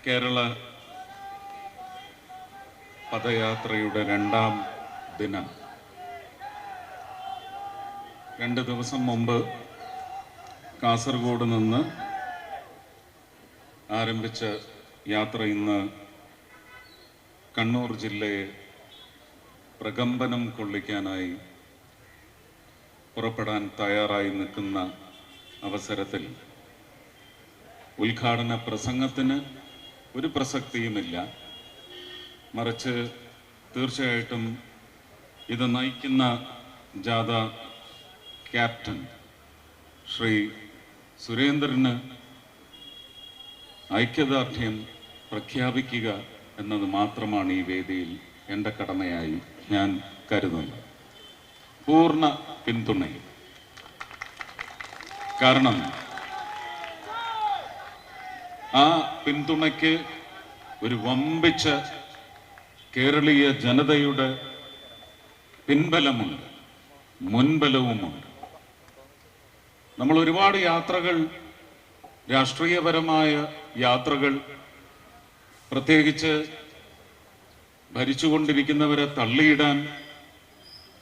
കേരള പദയാത്രയുടെ രണ്ടാം ദിനം 2 ദിവസം മുമ്പ് കാസർഗോഡ് നിന്ന് ആരംഭിച്ച യാത്ര ഇന്ന് കണ്ണൂർ ജില്ലയെ പ്രകമ്പനം കൊള്ളിക്കാനായി പുറപ്പെടാൻ തയ്യാറായി നിൽക്കുന്ന അവസരത്തിൽ ഉദ്ഘാടന പ്രസംഗത്തിന് ഒരു പ്രസക്തിയുമില്ല. മറിച്ച് തീർച്ചയായിട്ടും ഇത് നയിക്കുന്ന ജാഥ ക്യാപ്റ്റൻ ശ്രീ സുരേന്ദ്രന് ഐക്യദാർഢ്യം പ്രഖ്യാപിക്കുക എന്നത് മാത്രമാണ് ഈ വേദിയിൽ എൻ്റെ കടമയായി ഞാൻ കരുതുന്നത്. പൂർണ്ണ പിന്തുണയും. കാരണം ആ പിന്തുണയ്ക്ക് ഒരു വമ്പിച്ച കേരളീയ ജനതയുടെ പിൻബലമുണ്ട്, മുൻബലവുമുണ്ട്. നമ്മൾ ഒരുപാട് യാത്രകൾ, രാഷ്ട്രീയപരമായ യാത്രകൾ, പ്രത്യേകിച്ച് ഭരിച്ചുകൊണ്ടിരിക്കുന്നവരെ തള്ളിയിടാൻ,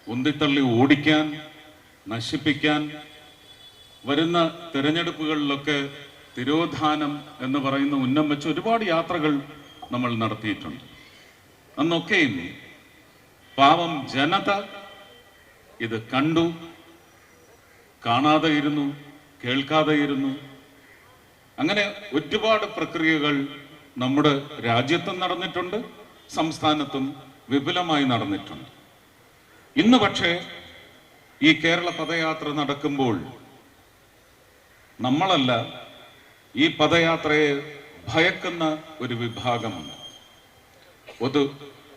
ഉന്തിത്തള്ളി ഓടിക്കാൻ, നശിപ്പിക്കാൻ, വരുന്ന തിരഞ്ഞെടുപ്പുകളിലൊക്കെ തിരോധാനം എന്ന് പറയുന്ന ഉന്നം വെച്ച് ഒരുപാട് യാത്രകൾ നമ്മൾ നടത്തിയിട്ടുണ്ട്. അന്നൊക്കെയും പാവം ജനത ഇത് കണ്ടു, കാണാതെ ഇരുന്നു, കേൾക്കാതെ ഇരുന്നു. അങ്ങനെ ഒരുപാട് പ്രക്രിയകൾ നമ്മുടെ രാജ്യത്തും നടന്നിട്ടുണ്ട്, സംസ്ഥാനത്തും വിപുലമായി നടന്നിട്ടുണ്ട്. ഇന്ന് പക്ഷേ ഈ കേരള പദയാത്ര നടക്കുമ്പോൾ നമ്മളല്ല, ഈ പദയാത്രയെ ഭയക്കുന്ന ഒരു വിഭാഗമുണ്ട്.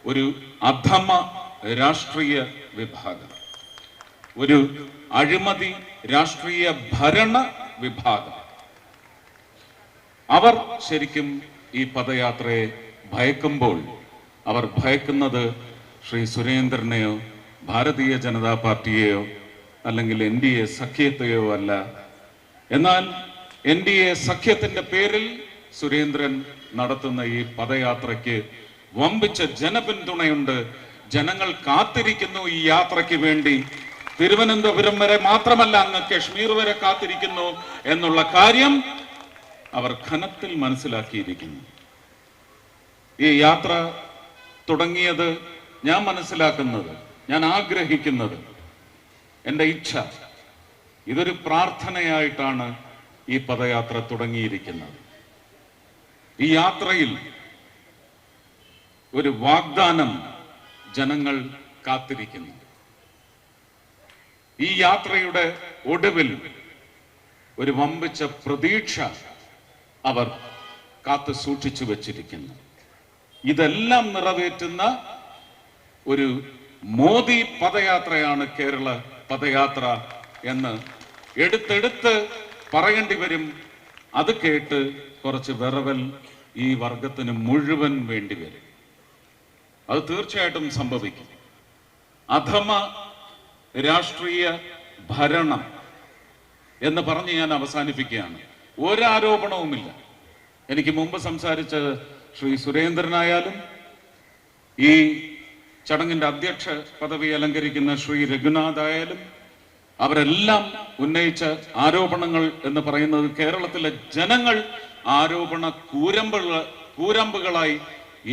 ഒരു അധമ രാഷ്ട്രീയ വിഭാഗം, ഒരു അഴിമതി രാഷ്ട്രീയ ഭരണ വിഭാഗം. അവർ ശരിക്കും ഈ പദയാത്രയെ ഭയക്കുമ്പോൾ അവർ ഭയക്കുന്നത് ശ്രീ സുരേന്ദ്രനെയോ ഭാരതീയ ജനതാ പാർട്ടിയെയോ അല്ലെങ്കിൽ NDA സഖ്യത്തെയോ അല്ല. എന്നാൽ NDA സഖ്യത്തിന്റെ പേരിൽ സുരേന്ദ്രൻ നടത്തുന്ന ഈ പദയാത്രയ്ക്ക് വമ്പിച്ച ജനപിന്തുണയുണ്ട്. ജനങ്ങൾ കാത്തിരിക്കുന്നു ഈ യാത്രയ്ക്ക് വേണ്ടി. തിരുവനന്തപുരം വരെ മാത്രമല്ല, അങ്ങ് കശ്മീർ വരെ കാത്തിരിക്കുന്നു എന്നുള്ള കാര്യം അവർ ഘനത്തിൽ മനസ്സിലാക്കിയിരിക്കുന്നു. ഈ യാത്ര തുടങ്ങിയത്, ഞാൻ മനസ്സിലാക്കുന്നത്, ഞാൻ ആഗ്രഹിക്കുന്നത്, എൻ്റെ ഇച്ഛ, ഇതൊരു പ്രാർത്ഥനയായിട്ടാണ് ഈ പദയാത്ര തുടങ്ങിയിരിക്കുന്നത്. ഈ യാത്രയിൽ ഒരു വാഗ്ദാനം ജനങ്ങൾ കാത്തിരിക്കുന്നു. ഈ യാത്രയുടെ ഒടുവിൽ ഒരു വമ്പിച്ച പ്രതീക്ഷ അവർ കാത്തു സൂക്ഷിച്ചു വച്ചിരിക്കുന്നു. ഇതെല്ലാം നിറവേറ്റുന്ന ഒരു മോദി പദയാത്രയാണ് കേരള പദയാത്ര എന്ന് എടുത്തെടുത്ത് പറയേണ്ടി വരും. അത് കേട്ട് കുറച്ച് വിറവൽ ഈ വർഗത്തിന് മുഴുവൻ വേണ്ടി വരും. അത് തീർച്ചയായിട്ടും സംഭവിക്കും. അധമ രാഷ്ട്രീയ ഭരണം എന്ന് പറഞ്ഞ് ഞാൻ അവസാനിപ്പിക്കുകയാണ്. ഒരാരോപണവുമില്ല. എനിക്ക് മുമ്പ് സംസാരിച്ച ശ്രീ സുരേന്ദ്രനായാലും ഈ ചടങ്ങിന്റെ അധ്യക്ഷ പദവി അലങ്കരിക്കുന്ന ശ്രീ രഘുനാഥ് ആയാലും അവരെല്ലാം ഉന്നയിച്ച ആരോപണങ്ങൾ എന്ന് പറയുന്നത് കേരളത്തിലെ ജനങ്ങൾ ആരോപണ കൂരമ്പുകളായി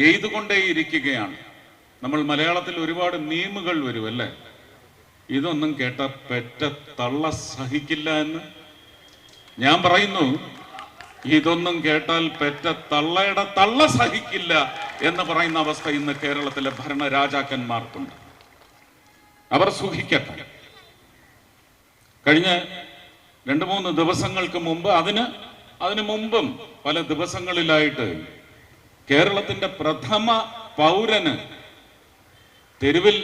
എയ്തുകൊണ്ടേയിരിക്കുകയാണ്. നമ്മൾ മലയാളത്തിൽ ഒരുപാട് മീമുകൾ വരും അല്ലേ? ഇതൊന്നും കേട്ട പെറ്റ തള്ള സഹിക്കില്ല എന്ന്. ഞാൻ പറയുന്നു, ഇതൊന്നും കേട്ടാൽ പെറ്റ തള്ളയുടെ തള്ള സഹിക്കില്ല എന്ന് പറയുന്ന അവസ്ഥ ഇന്ന് കേരളത്തിലെ ഭരണരാജാക്കന്മാർക്കുണ്ട്. അവർ സുഖിക്കട്ടെ. കഴിഞ്ഞ 2-3 ദിവസങ്ങൾക്ക് മുമ്പ്, അതിനു മുമ്പും പല ദിവസങ്ങളിലായിട്ട് കേരളത്തിന്റെ പ്രഥമ പൗരന് തെരുവിൽ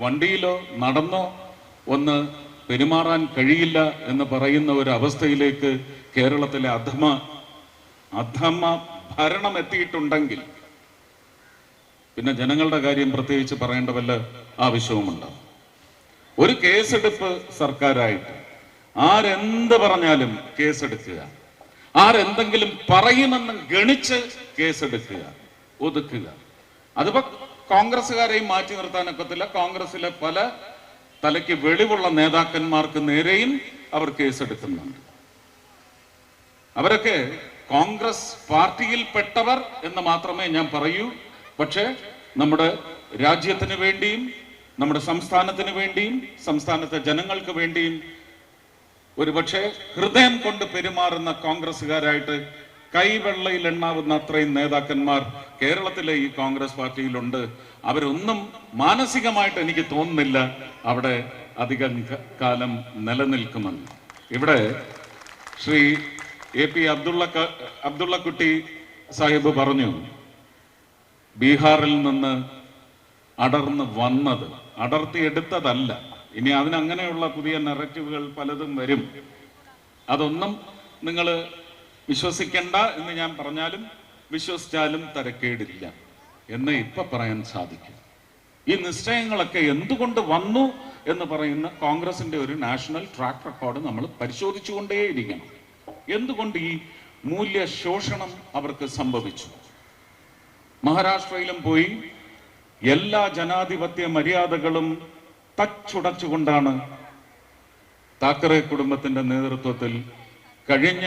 വണ്ടിയിലോ നടന്നോ ഒന്ന് പെരുമാറാൻ കഴിയില്ല എന്ന് പറയുന്ന ഒരു അവസ്ഥയിലേക്ക് കേരളത്തിലെ അധമ ഭരണം എത്തിയിട്ടുണ്ടെങ്കിൽ പിന്നെ ജനങ്ങളുടെ കാര്യം പ്രത്യേകിച്ച് പറയേണ്ട വല്ല ആവശ്യവുമുണ്ടോ? ഒരു കേസെടുപ്പ് സർക്കാരായിട്ട് ആരെന്ത് പറഞ്ഞാലും കേസെടുക്കുക, ആരെന്തെങ്കിലും പറയുമെന്ന് ഗണിച്ച് കേസെടുക്കുക, ഒതുക്കുക. അതിപ്പോ കോൺഗ്രസ്സുകാരെയും മാറ്റി നിർത്താനൊക്കത്തില്ല. കോൺഗ്രസിലെ പല തലയ്ക്ക് വെളിവുള്ള നേതാക്കന്മാർക്ക് നേരെയും അവർ കേസെടുക്കുന്നുണ്ട്. അവരൊക്കെ കോൺഗ്രസ് പാർട്ടിയിൽപ്പെട്ടവർ എന്ന് മാത്രമേ ഞാൻ പറയൂ. പക്ഷേ നമ്മുടെ രാജ്യത്തിന് വേണ്ടിയും നമ്മുടെ സംസ്ഥാനത്തിന് വേണ്ടിയും സംസ്ഥാനത്തെ ജനങ്ങൾക്ക് വേണ്ടിയും ഒരുപക്ഷെ ഹൃദയം കൊണ്ട് പെരുമാറുന്ന കോൺഗ്രസ്സുകാരായിട്ട് കൈവെള്ളയിൽ എണ്ണാവുന്ന അത്രയും നേതാക്കന്മാർ കേരളത്തിലെ ഈ കോൺഗ്രസ് പാർട്ടിയിലുണ്ട്. അവരൊന്നും മാനസികമായിട്ട് എനിക്ക് തോന്നുന്നില്ല അവിടെ അധികം കാലം നിലനിൽക്കുമെന്ന്. ഇവിടെ ശ്രീ AP അബ്ദുള്ളക്കുട്ടി സാഹിബ് പറഞ്ഞു, ബീഹാറിൽ നിന്ന് അടർന്ന് വന്നത്, അടർത്തിയെടുത്തതല്ല. ഇനി അതിനങ്ങനെയുള്ള പുതിയ നറേറ്റീവുകൾ പലതും വരും. അതൊന്നും നിങ്ങൾ വിശ്വസിക്കണ്ട എന്ന് ഞാൻ പറഞ്ഞാലും വിശ്വസിച്ചാലും തരക്കേടില്ല എന്ന് ഇപ്പൊ പറയാൻ സാധിക്കും. ഈ നിശ്ചയങ്ങളൊക്കെ എന്തുകൊണ്ട് വന്നു എന്ന് പറയുന്ന കോൺഗ്രസിന്റെ ഒരു നാഷണൽ ട്രാക്ക് റെക്കോർഡ് നമ്മൾ പരിശോധിച്ചുകൊണ്ടേയിരിക്കണം. എന്തുകൊണ്ട് ഈ മൂല്യ ശോഷണം അവർക്ക് സംഭവിച്ചു? മഹാരാഷ്ട്രയിലും പോയി എല്ലാ ജനാധിപത്യ മര്യാദകളും തച്ചുടച്ചുകൊണ്ടാണ് താക്കറെ കുടുംബത്തിന്റെ നേതൃത്വത്തിൽ കഴിഞ്ഞ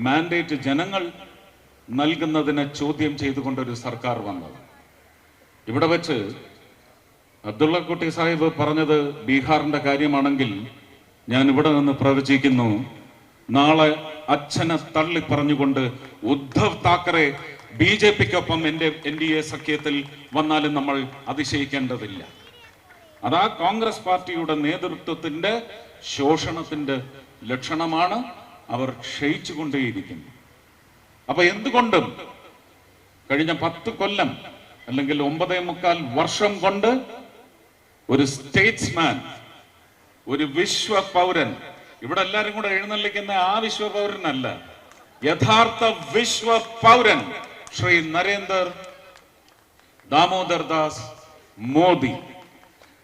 മാൻഡേറ്റ് ജനങ്ങൾ നൽകുന്നതിനെ ചോദ്യം ചെയ്തുകൊണ്ടൊരു സർക്കാർ വന്നത്. ഇവിടെ വെച്ച് അബ്ദുള്ളക്കുട്ടി സാഹിബ് പറഞ്ഞത് ബീഹാറിന്റെ കാര്യമാണെങ്കിൽ ഞാൻ ഇവിടെ നിന്ന് പ്രവചിക്കുന്നു, നാളെ അച്ഛനെ തള്ളി പറഞ്ഞുകൊണ്ട് ഉദ്ധവ് താക്കറെ BJPക്കൊപ്പം NDA സഖ്യത്തിൽ വന്നാലും നമ്മൾ അതിശയിക്കേണ്ടതില്ല. അതാ കോൺഗ്രസ് പാർട്ടിയുടെ നേതൃത്വത്തിന്റെ ശോഷണത്തിന്റെ ലക്ഷണമാണ്. അവർ ക്ഷയിച്ചുകൊണ്ടേയിരിക്കുന്നു. അപ്പൊ എന്തുകൊണ്ടും കഴിഞ്ഞ 10 കൊല്ലം അല്ലെങ്കിൽ 9.25 വർഷം കൊണ്ട് ഒരു സ്റ്റേറ്റ്സ്മാൻ, ഒരു വിശ്വ പൗരൻ, ഇവിടെ എല്ലാരും കൂടെ എഴുന്നള്ളിക്കുന്ന ആ വിശ്വ പൗരനല്ല, യഥാർത്ഥ വിശ്വ പൗരൻ ശ്രീ നരേന്ദ്ര ദാമോദർ ദാസ്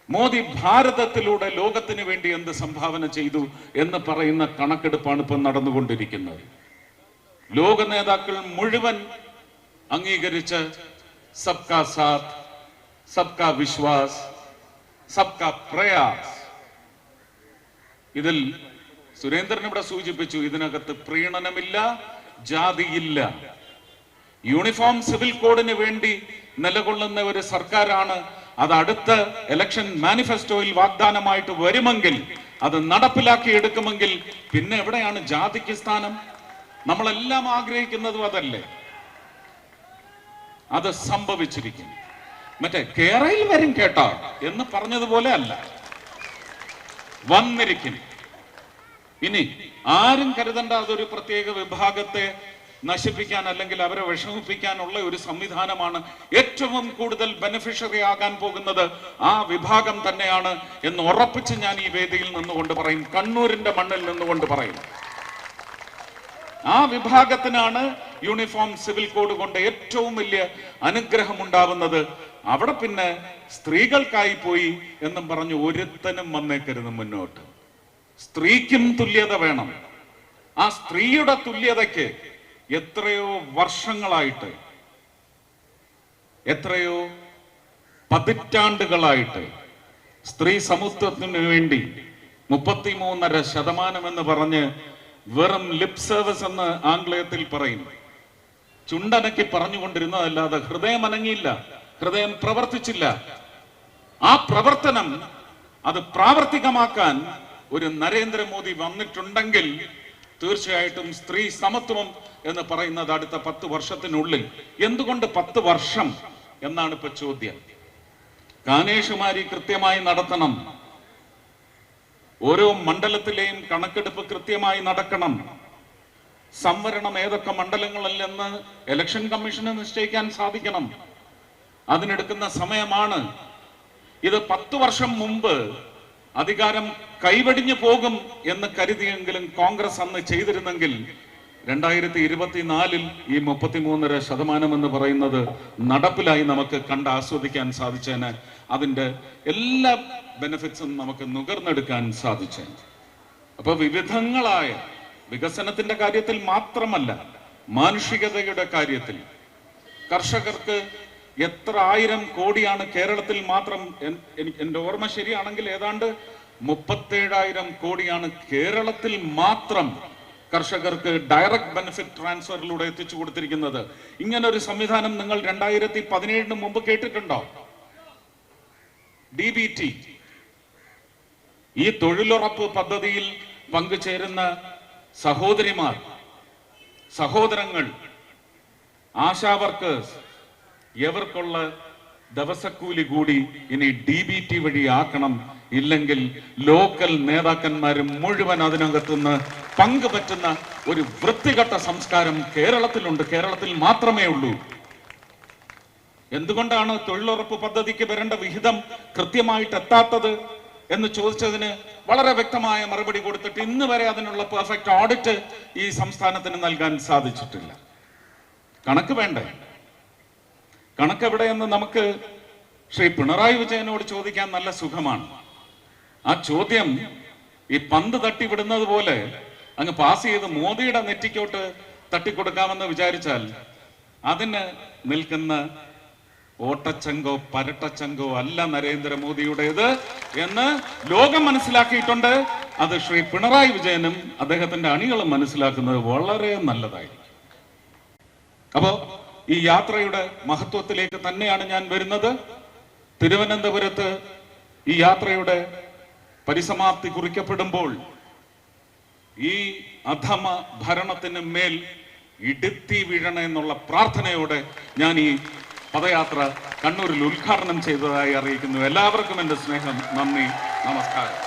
മോദി ഭാരതത്തിലൂടെ ലോകത്തിന് വേണ്ടി എന്ത് സംഭാവന ചെയ്തു എന്ന് പറയുന്ന കണക്കെടുപ്പാണ് ഇപ്പം നടന്നുകൊണ്ടിരിക്കുന്നത്. ലോക നേതാക്കൾ മുഴുവൻ അംഗീകരിച്ച സബ്കാ സാത്ത്, സബ്കാ വിശ്വാസ്, സബ്കാ പ്രയാസ്. ഇതിൽ സുരേന്ദ്രൻ ഇവിടെ സൂചിപ്പിച്ചു, ഇതിനകത്ത് പ്രീണനമില്ല, ജാതിയില്ല. യൂണിഫോം സിവിൽ കോഡിന് വേണ്ടി നിലകൊള്ളുന്ന ഒരു സർക്കാരാണ്. അത് അടുത്ത ഇലക്ഷൻ മാനിഫെസ്റ്റോയിൽ വാഗ്ദാനമായിട്ട് വരുമെങ്കിൽ, അത് നടപ്പിലാക്കി എടുക്കുമെങ്കിൽ പിന്നെ എവിടെയാണ് ജാതിക്ക് സ്ഥാനം? നമ്മളെല്ലാം ആഗ്രഹിക്കുന്നതും അതല്ലേ? അത് സംഭവിച്ചിരിക്കും. മറ്റേ കേരളയിൽ വരും കേട്ടോ എന്ന് പറഞ്ഞതുപോലെ അല്ല, വന്നിരിക്കും. ഇനി ആരും കരുതണ്ട അതൊരു പ്രത്യേക വിഭാഗത്തെ നശിപ്പിക്കാൻ അല്ലെങ്കിൽ അവരെ വിഷമിപ്പിക്കാനുള്ള ഒരു സംവിധാനമാണ്. ഏറ്റവും കൂടുതൽ ബെനിഫിഷ്യറി ആകാൻ പോകുന്നത് ആ വിഭാഗം തന്നെയാണ് എന്ന് ഉറപ്പിച്ച് ഞാൻ ഈ വേദിയിൽ നിന്നുകൊണ്ട് പറയും, കണ്ണൂരിന്റെ മണ്ണിൽ നിന്നുകൊണ്ട് പറയും. ആ വിഭാഗത്തിനാണ് യൂണിഫോം സിവിൽ കോഡ് കൊണ്ട് ഏറ്റവും വലിയ അനുഗ്രഹം ഉണ്ടാവുന്നത്. അവിടെ പിന്നെ സ്ത്രീകൾക്കായി പോയി എന്നും പറഞ്ഞു ഒരുത്തനും വന്നേക്കരുത് മുന്നോട്ട്. സ്ത്രീക്കും തുല്യത വേണം. ആ സ്ത്രീയുടെ തുല്യതയ്ക്ക് എത്രയോ വർഷങ്ങളായിട്ട്, എത്രയോ പതിറ്റാണ്ടുകളായിട്ട് സ്ത്രീ സമത്വത്തിന് വേണ്ടി 33.5% എന്ന് പറഞ്ഞ് വെറും ലിപ് സർവീസ് എന്ന് ആംഗ്ലേയത്തിൽ പറയും, ചുണ്ടനക്കി പറഞ്ഞുകൊണ്ടിരുന്നതല്ലാതെ ഹൃദയം അനങ്ങിയില്ല, ഹൃദയം പ്രവർത്തിച്ചില്ല. ആ പ്രവർത്തനം അത് പ്രാവർത്തികമാക്കാൻ ഒരു നരേന്ദ്രമോദി വന്നിട്ടുണ്ടെങ്കിൽ തീർച്ചയായിട്ടും സ്ത്രീ സമത്വം എന്ന് പറയുന്നത് അടുത്ത 10 വർഷത്തിനുള്ളിൽ. എന്തുകൊണ്ട് 10 വർഷം എന്നാണ് ഇപ്പൊ ചോദ്യം. കാനേഷുമാരി കൃത്യമായി നടത്തണം. ഓരോ മണ്ഡലത്തിലെയും കണക്കെടുപ്പ് കൃത്യമായി നടക്കണം. സംവരണം ഏതൊക്കെ മണ്ഡലങ്ങളിലെന്ന് ഇലക്ഷൻ കമ്മീഷന് നിശ്ചയിക്കാൻ സാധിക്കണം. അതിനെടുക്കുന്ന സമയമാണ് ഇത്. 10 വർഷം മുമ്പ് അധികാരം കൈവടിഞ്ഞു പോകും എന്ന് കരുതിയെങ്കിലും കോൺഗ്രസ് അന്ന് ചെയ്തിരുന്നെങ്കിൽ 2024 ഈ 33.5% എന്ന് പറയുന്നത് നടപ്പിലായി നമുക്ക് കണ്ട് ആസ്വദിക്കാൻ സാധിച്ചേനെ. അതിന്റെ എല്ലാ ബെനിഫിറ്റ്സും നമുക്ക് നുകർന്നെടുക്കാൻ സാധിച്ചേനെ. അപ്പൊ വിവിധങ്ങളായ വികസനത്തിന്റെ കാര്യത്തിൽ മാത്രമല്ല, മാനുഷികതയുടെ കാര്യത്തിൽ, കർഷകർക്ക് എത്ര 1000 കോടിയാണ് കേരളത്തിൽ മാത്രം, എൻ്റെ ഓർമ്മ ശരിയാണെങ്കിൽ ഏതാണ്ട് 37,000 കോടിയാണ് കേരളത്തിൽ മാത്രം കർഷകർക്ക് ഡയറക്റ്റ് ബെനിഫിറ്റ് ട്രാൻസ്ഫറിലൂടെ എത്തിച്ചു കൊടുത്തിരിക്കുന്നത്. ഇങ്ങനൊരു സംവിധാനം നിങ്ങൾ 2017 മുമ്പ് കേട്ടിട്ടുണ്ടോ? DBT. ഈ തൊഴിലുറപ്പ് പദ്ധതിയിൽ പങ്കുചേരുന്ന സഹോദരിമാർ, സഹോദരങ്ങൾ, ആശാ വർക്കേഴ്സ്, ഇവർക്കുള്ള ദിവസക്കൂലി കൂടി ഇനി DBT വഴി ആക്കണം. ഇല്ലെങ്കിൽ ലോക്കൽ നേതാക്കന്മാരും മുഴുവൻ അതിനകത്തുനിന്ന് പങ്കുപറ്റുന്ന ഒരു വൃത്തികെട്ട സംസ്കാരം കേരളത്തിലുണ്ട്, കേരളത്തിൽ മാത്രമേ ഉള്ളൂ. എന്തുകൊണ്ടാണ് തൊഴിലുറപ്പ് പദ്ധതിക്ക് വരേണ്ട വിഹിതം കൃത്യമായിട്ട് എത്താത്തത് എന്ന് ചോദിച്ചതിന് വളരെ വ്യക്തമായ മറുപടി കൊടുത്തിട്ട് ഇന്ന് വരെ അതിനുള്ള പെർഫെക്റ്റ് ഓഡിറ്റ് ഈ സംസ്ഥാനത്തിന് നൽകാൻ സാധിച്ചിട്ടില്ല. കണക്ക് വേണ്ടേ? കണക്ക് എവിടെയെന്ന് നമുക്ക് ശ്രീ പിണറായി വിജയനോട് ചോദിക്കാൻ നല്ല സുഖമാണ്. ആ ചോദ്യം ഈ പന്ത് തട്ടിവിടുന്നത് പോലെ അങ്ങ് പാസ് ചെയ്ത് മോദിയുടെ നെറ്റിക്കോട്ട് തട്ടിക്കൊടുക്കാമെന്ന് വിചാരിച്ചാൽ അതിന് നിൽക്കുന്ന ഓട്ടച്ചങ്കോ പരട്ടച്ചങ്കോ അല്ല നരേന്ദ്രമോദിയുടേത് എന്ന് ലോകം മനസ്സിലാക്കിയിട്ടുണ്ട്. അത് ശ്രീ പിണറായി വിജയനും അദ്ദേഹത്തിന്റെ അണികളും മനസ്സിലാക്കുന്നത് വളരെ നല്ലതായിരിക്കും. അപ്പോ ഈ യാത്രയുടെ മഹത്വത്തിലേക്ക് തന്നെയാണ് ഞാൻ വരുന്നത്. തിരുവനന്തപുരത്ത് ഈ യാത്രയുടെ പരിസമാപ്തി കുറിക്കപ്പെടുമ്പോൾ ഈ അധമ ഭരണത്തിന് മേൽ ഇടുത്തി വീഴണ എന്നുള്ള പ്രാർത്ഥനയോടെ ഞാൻ ഈ പദയാത്ര കണ്ണൂരിൽ ഉദ്ഘാടനം ചെയ്തതായി അറിയിക്കുന്നു. എല്ലാവർക്കും എൻ്റെ സ്നേഹം, നന്ദി, നമസ്കാരം.